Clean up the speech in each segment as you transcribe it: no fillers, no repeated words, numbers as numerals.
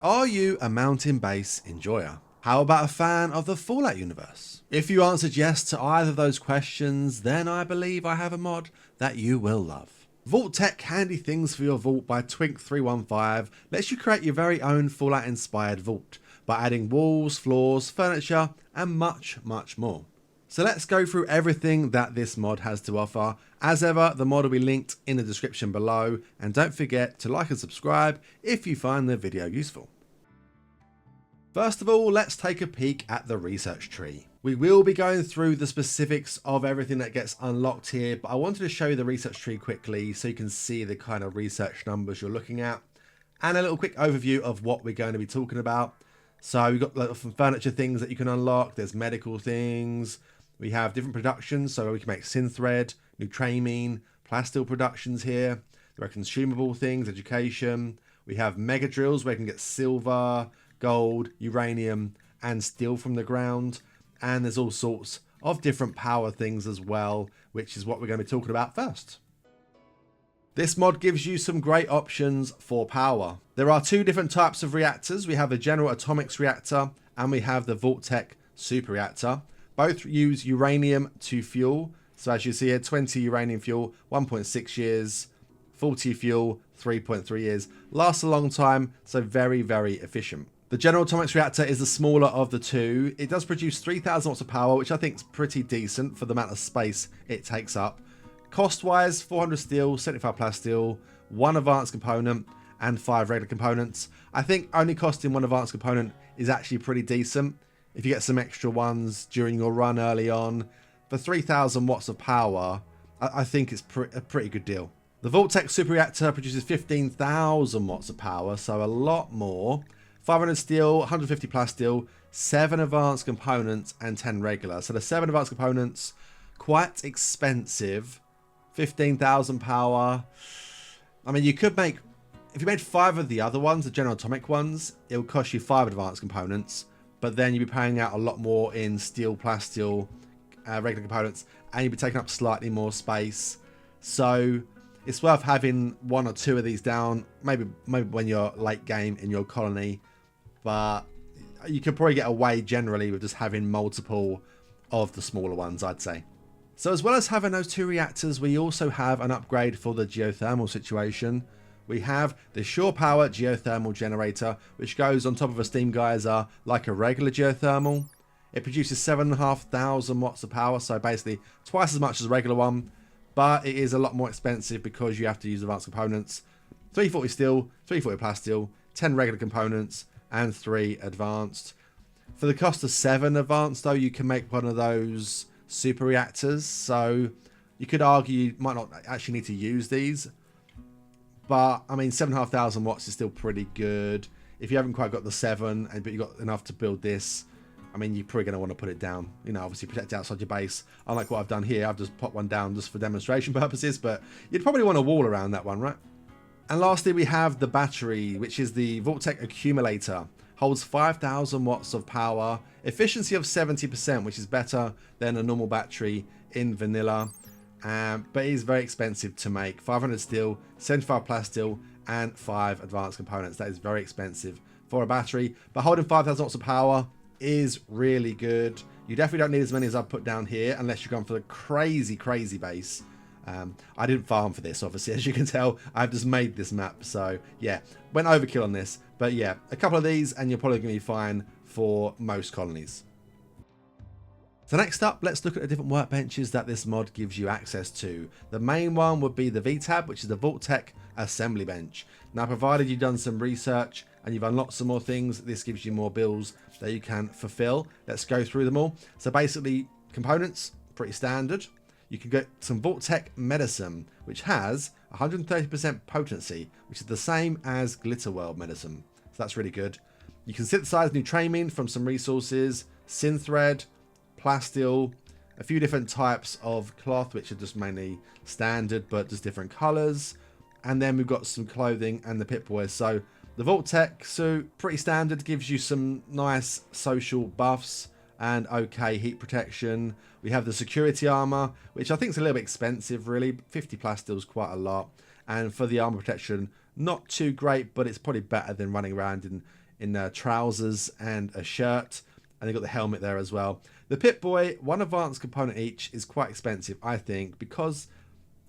Are you a mountain base enjoyer? How about a fan of the Fallout universe? If you answered yes to either of those questions, then I believe I have a mod that you will love. Vault Tech Handy Things for Your Vault by Twink315 lets you create your very own Fallout inspired vault by adding walls, floors, furniture, and much more. So let's go through everything that this mod has to offer. As ever, the mod will be linked in the description below, and don't forget to like and subscribe if you find the video useful. First of all, let's take a peek at the research tree. We will be going through the specifics of everything that gets unlocked here, but I wanted to show you the research tree quickly so you can see the kind of research numbers you're looking at, and a little quick overview of what we're going to be talking about. So we've got like some furniture things that you can unlock, there's medical things, we have different productions, so we can make synthread, nutramine, plasteel productions here. There are consumable things, education. We have mega drills where you can get silver, gold, uranium, and steel from the ground. And there's all sorts of different power things as well, which is what we're going to be talking about first. This mod gives you some great options for power. There are two different types of reactors. We have the General Atomics reactor and we have the Vault Tech Super Reactor. Both use uranium to fuel. So as you see here, 20 uranium fuel, 1.6 years, 40 fuel, 3.3 years. Lasts a long time, so very efficient. The General Atomics reactor is the smaller of the two. It does produce 3,000 watts of power, which I think is pretty decent for the amount of space it takes up. Cost-wise, 400 steel, 75 plasteel, 1 advanced component, and 5 regular components. I think only costing 1 advanced component is actually pretty decent. If you get some extra ones during your run early on, for 3,000 watts of power, I think it's a pretty good deal. The Vault Tech Super Reactor produces 15,000 watts of power, so a lot more. 500 steel, 150 plasteel, 7 advanced components, and 10 regular. So the 7 advanced components, quite expensive. 15,000 power. I mean, you could make, if you made 5 of the other ones, the General Atomic ones, it would cost you 5 advanced components. But then you'd be paying out a lot more in steel, plasteel, regular components, and you'd be taking up slightly more space. So it's worth having 1 or 2 of these down, maybe when you're late game in your colony. But you could probably get away generally with just having multiple of the smaller ones, I'd say. So as well as having those 2 reactors, we also have an upgrade for the geothermal situation. We have the Shore Power Geothermal Generator, which goes on top of a steam geyser like a regular geothermal. It produces 7,500 watts of power, so basically twice as much as a regular one, but it is a lot more expensive because you have to use advanced components. 340 steel, 340 plasteel, 10 regular components, and 3 advanced. For the cost of 7 advanced, though, you can make one of those super reactors, so you could argue you might not actually need to use these. But, I mean, 7,500 watts is still pretty good. If you haven't quite got the 7, but you've got enough to build this, I mean, you're probably going to want to put it down. You know, obviously protect outside your base. Unlike what I've done here, I've just popped one down just for demonstration purposes. But you'd probably want a wall around that one, right? And lastly, we have the battery, which is the Vault Tech Accumulator. Holds 5,000 watts of power. Efficiency of 70%, which is better than a normal battery in vanilla. But it is very expensive to make. 500 steel, 75 plasteel, and 5 advanced components. That is very expensive for a battery. But holding 5,000 watts of power is really good. You definitely don't need as many as I've put down here unless you're going for the crazy base. I didn't farm for this, obviously. As you can tell, I've just made this map. So, yeah, went overkill on this. But, yeah, a couple of these and you're probably going to be fine for most colonies. So next up, let's look at the different workbenches that this mod gives you access to. The main one would be the VTAB, which is the Vault Tech Assembly Bench. Now, provided you've done some research and you've unlocked some more things, this gives you more bills that you can fulfill. Let's go through them all. So basically, components, pretty standard. You can get some Vault Tech Medicine, which has 130% potency, which is the same as Rimworld Medicine. So that's really good. You can synthesize nutramine from some resources, synthread, plasteel, a few different types of cloth, which are just mainly standard, but just different colors. And then we've got some clothing and the Pip-Boy. So the Vault Tech suit, pretty standard, gives you some nice social buffs and okay heat protection. We have the security armor, which I think is a little bit expensive, really. 50 plasteel is quite a lot. And for the armor protection, not too great, but it's probably better than running around in trousers and a shirt. And they've got the helmet there as well. The Pip-Boy, one advanced component each, is quite expensive, I think, because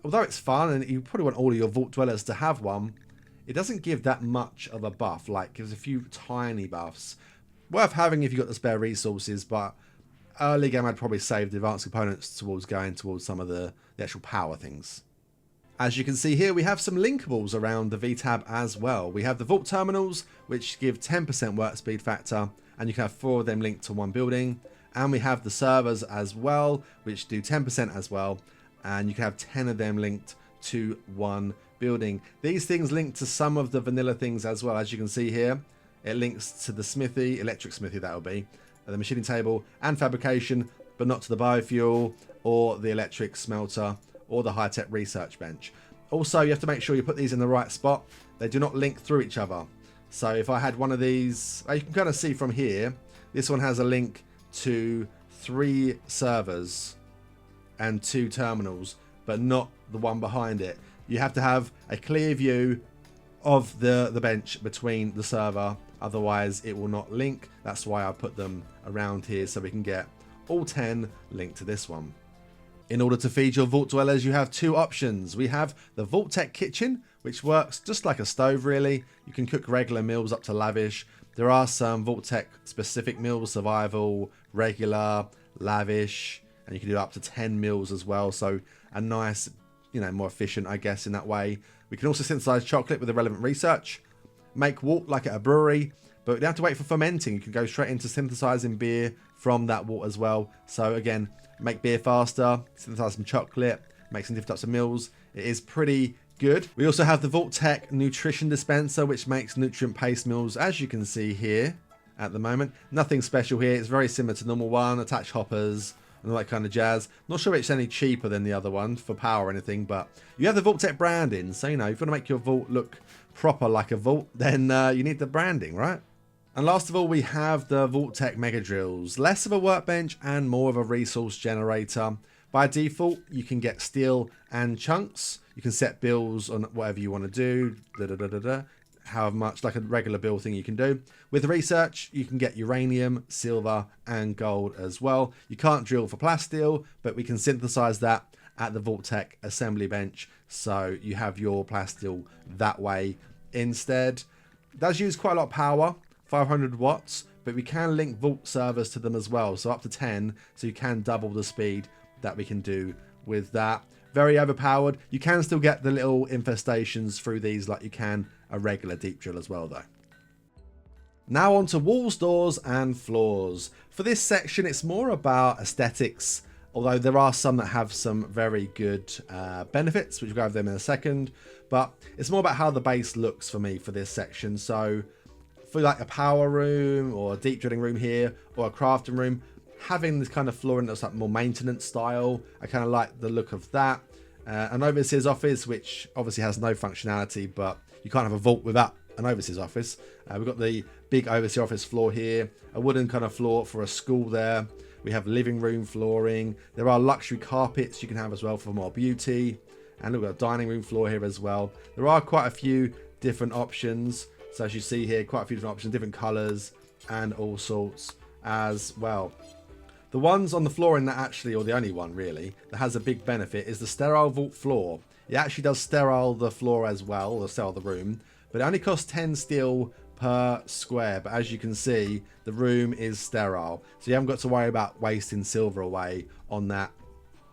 although it's fun and you probably want all of your Vault Dwellers to have one, it doesn't give that much of a buff. Like, gives a few tiny buffs. Worth having if you've got the spare resources, but early game I'd probably save the advanced components towards going towards some of the actual power things. As you can see here, we have some linkables around the V-Tab as well. We have the Vault Terminals, which give 10% work speed factor, and you can have 4 of them linked to one building. And we have the servers as well, which do 10% as well, and you can have 10 of them linked to one building. These things link to some of the vanilla things as well. As you can see here, it links to the smithy, electric smithy that will be, the machining table and fabrication, but not to the biofuel or the electric smelter or the high-tech research bench. Also, you have to make sure you put these in the right spot. They do not link through each other. So if I had one of these, you can kind of see from here, this one has a link to 3 servers and 2 terminals, but not the one behind it. You have to have a clear view of the bench between the server, otherwise it will not link. That's why I put them around here so we can get all 10 linked to this one. In order to feed your Vault Dwellers, you have 2 options. We have the Vault-Tec Kitchen, which works just like a stove really. You can cook regular meals up to lavish. There are some Vault-Tec specific meals, survival, regular, lavish, and you can do up to 10 meals as well. So a nice, more efficient, I guess, in that way. We can also synthesize chocolate with the relevant research. Make wort like at a brewery, but you don't have to wait for fermenting. You can go straight into synthesizing beer from that wort as well. So again, make beer faster, synthesize some chocolate, make some different types of meals. It is pretty good. We also have the Vault-Tec Nutrition Dispenser, which makes nutrient paste meals, as you can see here at the moment. Nothing special here. It's very similar to the normal one, attached hoppers and all that kind of jazz. Not sure it's any cheaper than the other one for power or anything, but you have the Vault-Tec branding. So, if you want to make your vault look proper like a vault, then you need the branding, right? And last of all, we have the Vault-Tec Mega Drills. Less of a workbench and more of a resource generator. By default, you can get steel and chunks. You can set bills on whatever you want to do. However much, like a regular bill thing you can do. With research, you can get uranium, silver, and gold as well. You can't drill for plasteel, but we can synthesize that at the Vault-Tec assembly bench. So you have your plasteel that way instead. It does use quite a lot of power. 500 watts, but we can link Vault servers to them as well, so up to 10, so you can double the speed that we can do with that. Very overpowered. You can still get the little infestations through these like you can a regular deep drill as well though. Now on to walls, doors and floors. For this section it's more about aesthetics, although there are some that have some very good benefits, which we'll go over them in a second, but it's more about how the base looks for me for this section. So for like a power room or a deep drilling room here or a crafting room, having this kind of flooring that's like more maintenance style, I kind of like the look of that. An overseer's office, which obviously has no functionality, but you can't have a vault without an overseer's office. We've got the big overseer office floor here, a wooden kind of floor for a school there. We have living room flooring. There are luxury carpets you can have as well for more beauty. And we've got a dining room floor here as well. There are quite a few different options. So as you see here, quite a few different options, different colours and all sorts as well. The ones on the floor in that actually, or the only one really, that has a big benefit is the sterile vault floor. It actually does sterile the floor as well, or sterile the room, but it only costs 10 steel per square. But as you can see, the room is sterile. So you haven't got to worry about wasting silver away on that.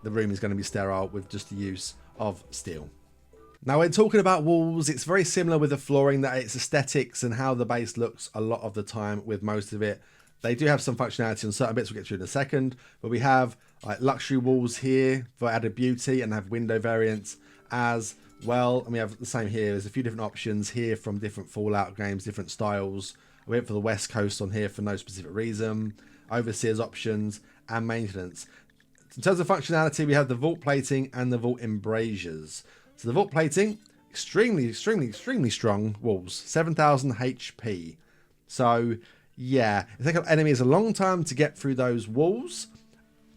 The room is going to be sterile with just the use of steel. Now when talking about walls, it's very similar with the flooring, that it's aesthetics and how the base looks a lot of the time with most of it. They do have some functionality on certain bits we'll get to in a second, but we have like luxury walls here for added beauty and have window variants as well. And we have the same here. There's a few different options here from different Fallout games, different styles. I went for the West Coast on here for no specific reason. Overseers options and maintenance. In terms of functionality, we have the vault plating and the vault embrasures. So the vault plating, extremely strong walls, 7,000 HP. So yeah, it takes enemies a long time to get through those walls.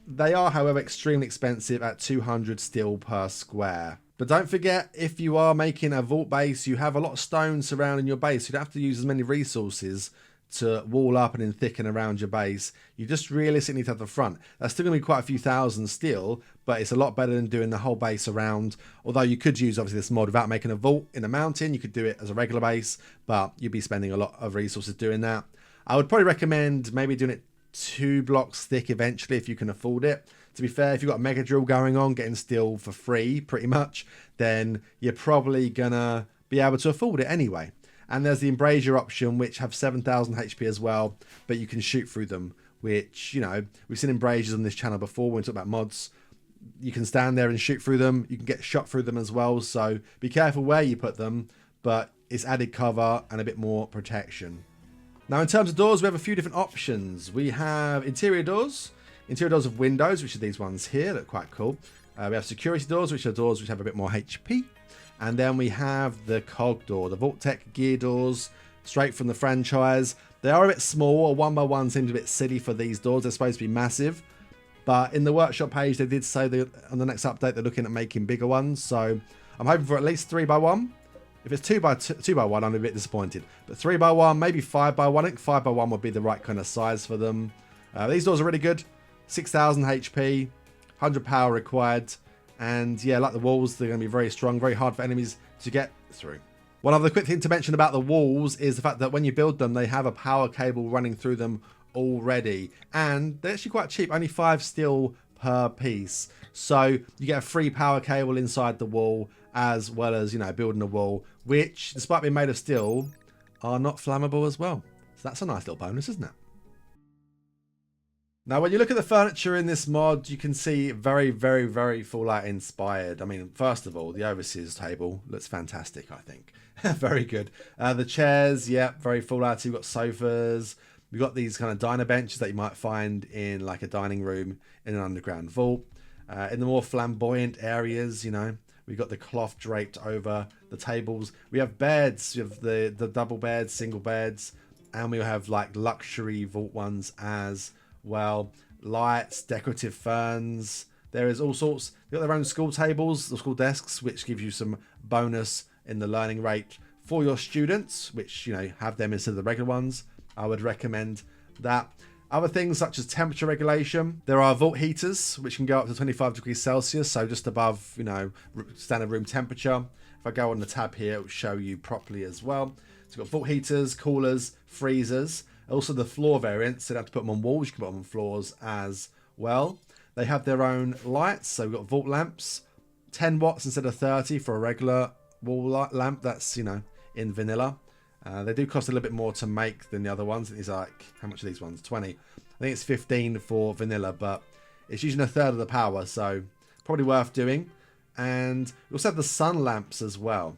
They are, however, extremely expensive at 200 steel per square. But don't forget, if you are making a vault base, you have a lot of stone surrounding your base. You don't have to use as many resources to wall up and then thicken around your base, you just realistically need to have the front. That's still going to be quite a few thousand still, but it's a lot better than doing the whole base around. Although you could use obviously this mod without making a vault in a mountain. You could do it as a regular base, but you'd be spending a lot of resources doing that. I would probably recommend maybe doing it 2 blocks thick eventually if you can afford it. To be fair, if you've got a mega drill going on, getting steel for free pretty much, then you're probably gonna be able to afford it anyway. And there's the embrasure option, which have 7,000 HP as well, but you can shoot through them, which, you know, we've seen embrasures on this channel before when we talk about mods. You can stand there and shoot through them. You can get shot through them as well, so be careful where you put them, but it's added cover and a bit more protection. Now, in terms of doors, we have a few different options. We have interior doors of windows, which are these ones here, look quite cool. We have security doors, which are doors which have a bit more HP. And then we have the cog door, the Vault-Tec gear doors, straight from the franchise. They are a bit small. A 1x1 seems a bit silly for these doors. They're supposed to be massive. But in the workshop page, they did say that on the next update, they're looking at making bigger ones. So I'm hoping for at least 3x1. If it's 2x1, I'm a bit disappointed. But 3x1, maybe 5x1. I think 5x1 would be the right kind of size for them. These doors are really good. 6,000 HP, 100 power required. And yeah, like the walls, they're going to be very strong, very hard for enemies to get through. One other quick thing to mention about the walls is the fact that when you build them, they have a power cable running through them already. And they're actually quite cheap, only 5 steel per piece. So you get a free power cable inside the wall, as well as, you know, building a wall, which, despite being made of steel, are not flammable as well. So that's a nice little bonus, isn't it? Now, when you look at the furniture in this mod, you can see very, very, very Fallout inspired. I mean, first of all, the overseer's table looks fantastic, I think. Very good. The chairs, yeah, very Fallout. We've got sofas. We've got these kind of diner benches that you might find in like a dining room in an underground vault. In the more flamboyant areas, you know, we've got the cloth draped over the tables. We have beds. We have the double beds, single beds, and we have like luxury vault ones as well. Lights, decorative ferns. There is all sorts. They've got their own school tables, the school desks, which give you some bonus in the learning rate for your students, which, you know, have them instead of the regular ones. I would recommend that. Other things such as temperature regulation. There are vault heaters, which can go up to 25 degrees Celsius, so just above, you know, standard room temperature. If I go on the tab here, it will show you properly as well. So you've got vault heaters, coolers, freezers. Also the floor variants, so you don't have to put them on walls, you can put them on floors as well. They have their own lights, so we've got vault lamps, 10 watts instead of 30 for a regular wall light lamp. That's, you know, in vanilla. They do cost a little bit more to make than the other ones. It's like, how much are these ones? 20. I think it's 15 for vanilla, but it's using a third of the power, so probably worth doing. And we also have the sun lamps as well.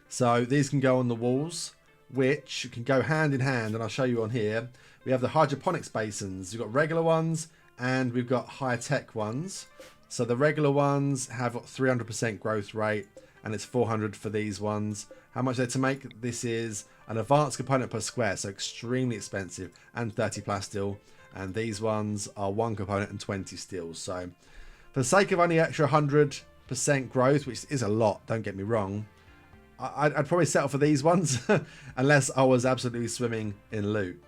So these can go on the walls, which can go hand in hand, and I'll show you on here. We have the hydroponics basins. We've got regular ones and we've got high-tech ones. So the regular ones have 300% growth rate, and it's 400 for these ones. How much are they to make? This is an advanced component per square, so extremely expensive, and 30 plasteel. And these ones are 1 component and 20 steel. So for the sake of only extra 100% growth, which is a lot, don't get me wrong, I'd probably settle for these ones unless I was absolutely swimming in loot.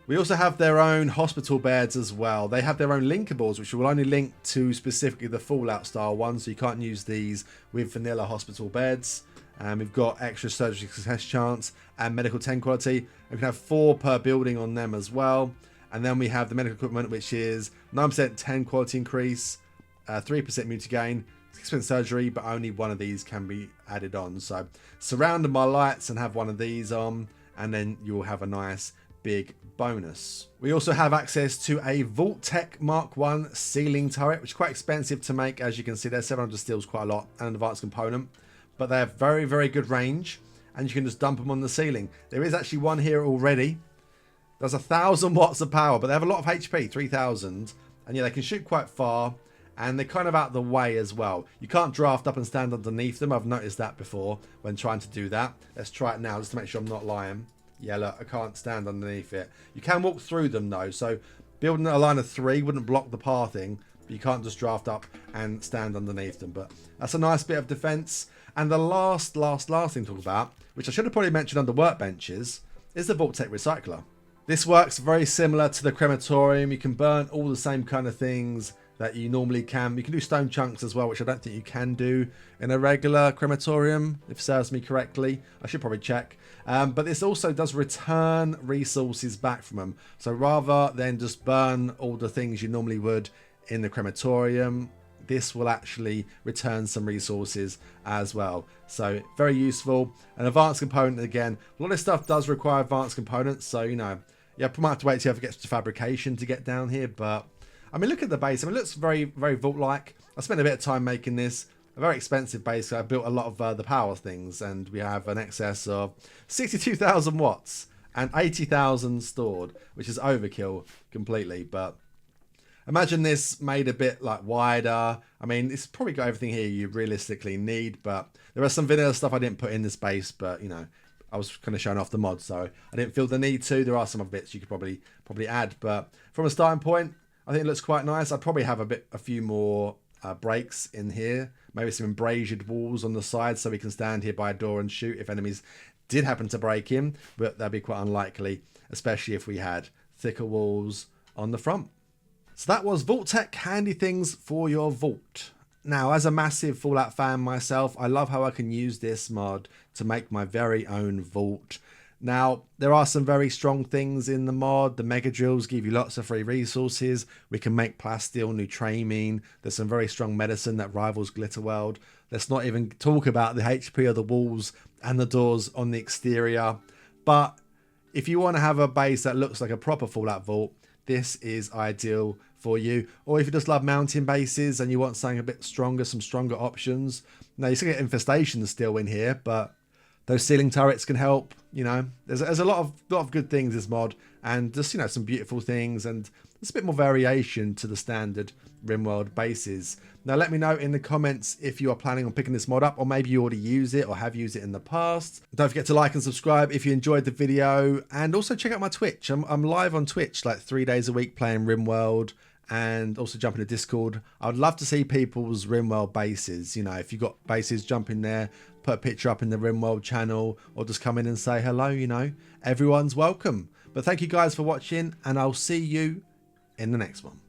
We also have their own hospital beds as well. They have their own linkables, which will only link to specifically the Fallout style ones, so you can't use these with vanilla hospital beds. We've got extra surgery success chance and medical 10 quality. And we can have 4 per building on them as well. And then we have the medical equipment, which is 9% 10 quality increase, 3% immunity gain, 6% surgery, but only one of these can be added on. So surround them by lights and have one of these on, and then you'll have a nice big bonus. We also have access to a Vault-Tec Mark 1 ceiling turret, which is quite expensive to make. As you can see there, 700 steel is quite a lot, and an advanced component, but they have very, very good range, and you can just dump them on the ceiling. There is actually one here already. There's 1,000 watts of power, but they have a lot of HP, 3,000, and yeah, they can shoot quite far, and they're kind of out of the way as well. You can't draft up and stand underneath them. I've noticed that before when trying to do that. Let's try it now just to make sure I'm not lying. Yeah, look, I can't stand underneath it. You can walk through them though, so building a line of 3 wouldn't block the pathing, but you can't just draft up and stand underneath them. But that's a nice bit of defense. And the last thing to talk about, which I should have probably mentioned under workbenches, is the Vault-Tec Recycler. This works very similar to the crematorium. You can burn all the same kind of things that you normally can. You can do stone chunks as well, which I don't think you can do in a regular crematorium, if it serves me correctly. I should probably check. But this also does return resources back from them. So rather than just burn all the things you normally would in the crematorium, this will actually return some resources as well. So very useful. An advanced component, again, a lot of this stuff does require advanced components. So, you know, yeah, I might have to wait till it gets to fabrication to get down here. But I mean, look at the base. I mean, it looks very, very vault-like. I spent a bit of time making this. A very expensive base. I built a lot of the power things, and we have an excess of 62,000 watts and 80,000 stored, which is overkill completely. But imagine this made a bit like wider. I mean, it's probably got everything here you realistically need, but there are some vanilla stuff I didn't put in this base, but you know, I was kind of showing off the mod, so I didn't feel the need to. There are some other bits you could probably add, but from a starting point, I think it looks quite nice. I'd probably have a few more breaks in here, maybe some embrasured walls on the side so we can stand here by a door and shoot if enemies did happen to break in, but that'd be quite unlikely, especially if we had thicker walls on the front. So that was Vault-Tec handy things for your vault. Now, as a massive Fallout fan myself, I love how I can use this mod to make my very own vault. Now, there are some very strong things in the mod. The mega drills give you lots of free resources. We can make plasteel, nutramine. There's some very strong medicine that rivals Glitterworld. Let's not even talk about the HP of the walls and the doors on the exterior. But if you want to have a base that looks like a proper Fallout vault, this is ideal for you. Or if you just love mountain bases and you want something a bit stronger, some stronger options. Now, you still get infestations still in here, but those ceiling turrets can help. You know, there's a lot of good things in this mod, and just, you know, some beautiful things, and there's a bit more variation to the standard Rimworld bases. Now, let me know in the comments if you are planning on picking this mod up, or maybe you already use it or have used it in the past. Don't forget to like and subscribe if you enjoyed the video, and also check out my Twitch. I'm live on Twitch like 3 days a week playing Rimworld, and also jump into Discord. I would love to see people's Rimworld bases. You know, if you've got bases, jump in there, put a picture up in the Rimworld channel, or just come in and say hello. You know, everyone's welcome. But thank you guys for watching, and I'll see you in the next one.